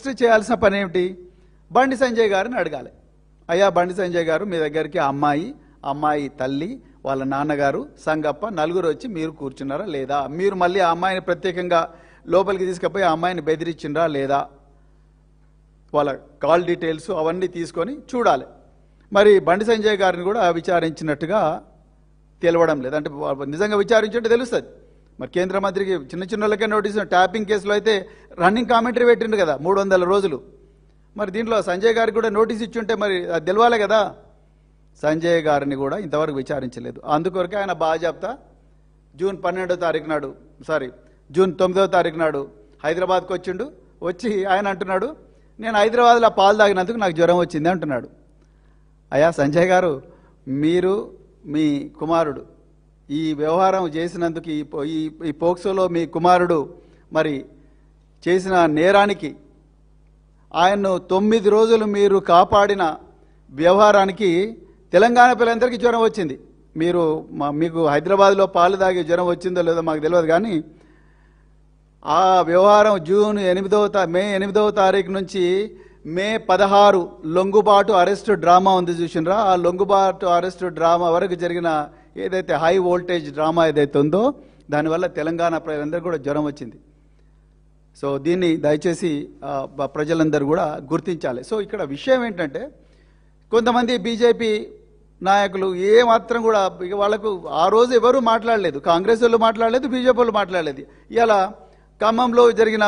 Next చేయాల్సిన పని ఏమిటి? బండి సంజయ్ గారిని అడగాలి. అయ్యా బండి సంజయ్ గారు, మీ దగ్గరికి అమ్మాయి తల్లి, వాళ్ళ నాన్నగారు, సంగప్ప నలుగురు వచ్చి మీరు కూర్చున్నారా లేదా? మీరు మళ్ళీ ఆ అమ్మాయిని ప్రత్యేకంగా లోపలికి తీసుకుపోయి ఆ అమ్మాయిని బెదిరించిండ్రా లేదా? వాళ్ళ కాల్ డీటెయిల్స్ అవన్నీ తీసుకొని చూడాలి. మరి బండి సంజయ్ గారిని కూడా విచారించినట్టుగా తెలవడం లేదు. అంటే నిజంగా విచారించుంటే తెలుస్తుంది. మరి కేంద్ర మంత్రికి చిన్న చిన్నలకే నోటీసు, ట్యాపింగ్ కేసులో అయితే రన్నింగ్ కామెంటరీ పెట్టిండు కదా 300 రోజులు. మరి దీంట్లో సంజయ్ గారికి కూడా నోటీస్ ఇచ్చుంటే మరి అది తెలవాలి కదా. సంజయ్ గారిని కూడా ఇంతవరకు విచారించలేదు. అందుకొరకే ఆయన బాజాప్తా జూన్ 9వ తారీఖు నాడు హైదరాబాద్కి వచ్చిండు. వచ్చి ఆయన అంటున్నాడు, నేను హైదరాబాద్లో పాలు తాగినందుకు నాకు జ్వరం వచ్చింది అంటున్నాడు. అయ్యా సంజయ్ గారు, మీరు మీ కుమారుడు ఈ వ్యవహారం చేసినందుకు, ఈ పోక్సోలో మీ కుమారుడు మరి చేసిన నేరానికి ఆయన్ను 9 రోజులు మీరు కాపాడిన వ్యవహారానికి తెలంగాణ పిల్లలందరికీ జ్వరం వచ్చింది. మీకు హైదరాబాద్లో పాలు తాగి జ్వరం వచ్చిందో లేదో మాకు తెలియదు, కానీ ఆ వ్యవహారం మే 8వ తారీఖు నుంచి మే 16 లొంగుబాటు అరెస్టు డ్రామా ఉంది చూసినరా? ఆ లొంగుబాటు అరెస్టు డ్రామా వరకు జరిగిన ఏదైతే హై వోల్టేజ్ డ్రామా ఏదైతే ఉందో దానివల్ల తెలంగాణ ప్రజలందరూ కూడా జ్వరం వచ్చింది. సో దీన్ని దయచేసి ప్రజలందరూ కూడా గుర్తించాలి. సో ఇక్కడ విషయం ఏంటంటే, కొంతమంది బీజేపీ నాయకులు ఏమాత్రం కూడా ఇక వాళ్ళకు ఆ రోజు ఎవరు మాట్లాడలేదు, కాంగ్రెస్ వాళ్ళు మాట్లాడలేదు, బీజేపీ వాళ్ళు మాట్లాడలేదు. ఇలా ఖమ్మంలో జరిగిన